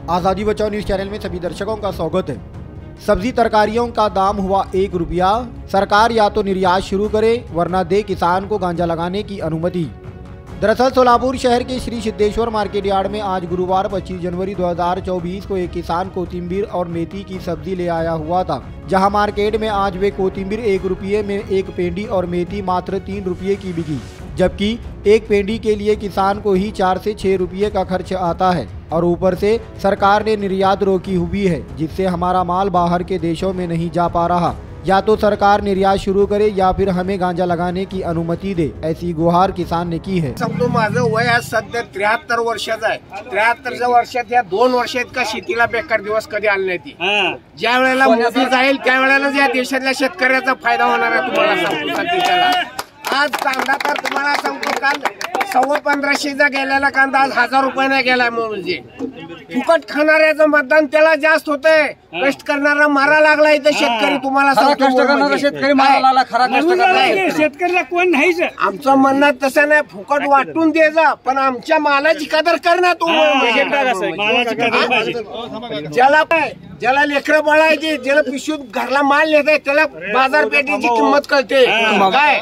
आज़ादी बचाओ news channel में सभी दर्शकों का स्वागत है। सब्जी तरकारियों का दाम हुआ 1 रुपया। सरकार या तो निर्यात शुरू करे वरना दे किसान को गांजा लगाने की अनुमति। दरअसल सोलापुर शहर के श्री सिद्धेश्वर मार्केट यार्ड में आज गुरुवार 25 जनवरी 2024 को एक किसान कोथिंबीर और मेथी की सब्जी ले आया हुआ था, जहां मार्केट में आज वे कोथिंबीर 1 रुपये में एक पेंडी और मेथी मात्र 3 रुपये की बिकी, जबकि एक पेंडी के लिए किसान को ही 4 से 6 रुपये का खर्च आता है और ऊपर से सरकार ने निर्यात रोकी हुई है, जिससे हमारा माल बाहर के देशों में नहीं जा पा रहा। या तो सरकार निर्यात शुरू करे या फिर हमें गांजा लगाने की अनुमति दे, ऐसी गुहार किसान ने की है। समजो माझं वय आज सध्या 73 वर्षाचं आहे। 73 वर्षात या 2 वर्षात का शेतीला बेकार दिवस कधी आले नाहीत। ज्या वेळेला मोदी जाईल त्या वेळेला या देशातल्या शेतकऱ्याचा फायदा होणार आहे। तुम्हाला सांगतो सध्याला आज कांदा तर तुम्हाला सांगतो काल 1500चा गेलेला कांदा आज 1000 रुपयाने गेलाय। म्हणजे फुकट खाणाऱ्याचं मतदान त्याला जास्त होतंय, कष्ट करणारा मारा लागला इथं शेतकरी। तुम्हाला सांगतो कष्ट करणारा शेतकरी मारा लागला, खरा कष्ट करणारा शेतकरीला कोण नाहीच। आमचं म्हणणं तसं नाही, फुकट वाटून दे जा, पण आमच्या मालाची कदर कर ना तू। ज्याला लेकरं बाळायची, ज्याला पिशवीत घरला माल नेताय त्याला बाजारपेठेची किंमत कळते। काय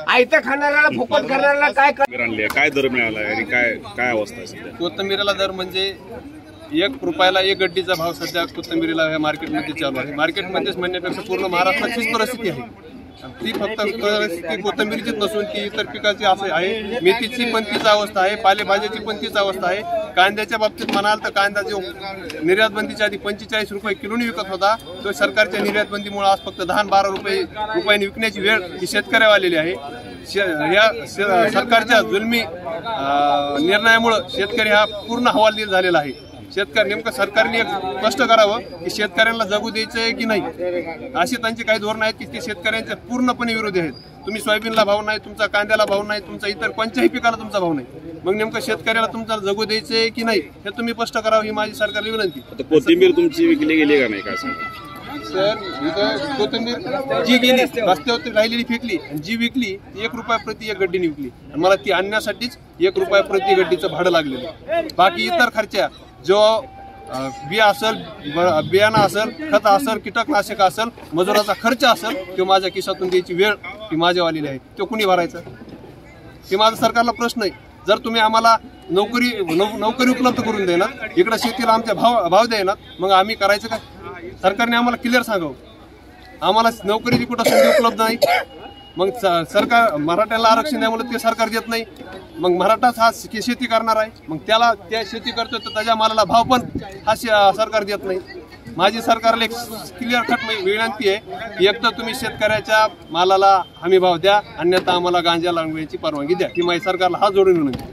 आयतं खाणाऱ्याला फुकट करणाऱ्याला काय दर मिळाला आणि काय अवस्था आहे? कोथिंबीरीला दर म्हणजे 1 रुपयाला 1 गड्डीचा भाव सध्या कोथिंबीरीला या मार्केटमध्ये चालू आहे। मार्केटमध्येच म्हणण्यापेक्षा पूर्ण महाराष्ट्राचीच परिस्थिती आहे। ती फक्त परिस्थिती कोथिंबीरीचीच नसून ती इतर पिकाची असं आहे। मेथीची पण तीच अवस्था आहे, पालेभाज्याची पण तीच अवस्था आहे। कांद्याच्या बाबतीत म्हणाल तर कांदा जो निर्यात बंदीच्या आधी 45 रुपये किलोनी विकत होता, तो सरकारच्या निर्यात बंदीमुळे आज फक्त 10-12 रुपयांनी विकण्याची वेळ ही शेतकऱ्यावर आलेली आहे। या सरकारच्या जुलमी निर्णयामुळे शेतकरी हा पूर्ण हवालदिल झालेला आहे। शेतकरी नेमकं सरकारने एक स्पष्ट करावं की शेतकऱ्यांना जगू द्यायचंय की नाही। असे त्यांचे काही धोरण आहेत की ते शेतकऱ्यांच्या पूर्णपणे विरोधी आहेत। तुम्ही सोयाबीनला भाव नाही, तुमचा कांद्याला भाव नाही, तुमचा इतर कोणत्याही पिकाला तुमचा भाव नाही, मग नेमकं शेतकऱ्याला तुमचा जगू द्यायचंय की नाही हे तुम्ही स्पष्ट करावं, ही माझी सरकारला विनंती। कोथिंबीर तुमची विकली गेली का नाही काय सांगा? सर इथं कोथिंबीर जी गेली रस्त्यावरती राहिलेली फेकली, जी विकली 1 रुपया प्रति 1 गड्डीने विकली आणि मला ती आणण्यासाठीच 1 रुपया प्रति गड्डीचं भाडं लागलेलं। बाकी इतर खर्चा जो बिया असेल, बियाणं असेल, खत असेल, कीटकनाशक असेल, मजुराचा खर्च असेल, तो माझ्या खिशातून द्यायची वेळ ही माझ्यावालेली आहे। तो कुणी भरायचा हे माझा सरकारला प्रश्न आहे। जर तुम्ही आम्हाला नोकरी उपलब्ध करून देणार, इकडे शेतीला आमच्या भाव देणार, मग आम्ही करायचं काय? सरकारने आम्हाला क्लिअर सांगावं, आम्हाला नोकरीची कुठं संधी उपलब्ध नाही, मग सरकार मराठ्याला आरक्षण द्यामुळे ते सरकार देत नाही, मग मराठाच हा शेती करणार आहे, मग त्याला त्या शेती करतोय तर त्याच्या मालाला भाव पण हा सरकार देत नाही। माझी सरकारला एक क्लिअर कट विनंती आहे, एक तर तुम्ही शेतकऱ्याच्या मालाला हमी भाव द्या, अन्यथा आम्हाला गांजा लागण्याची परवानगी द्या, ही माझी सरकारला हात जोडून विनंती।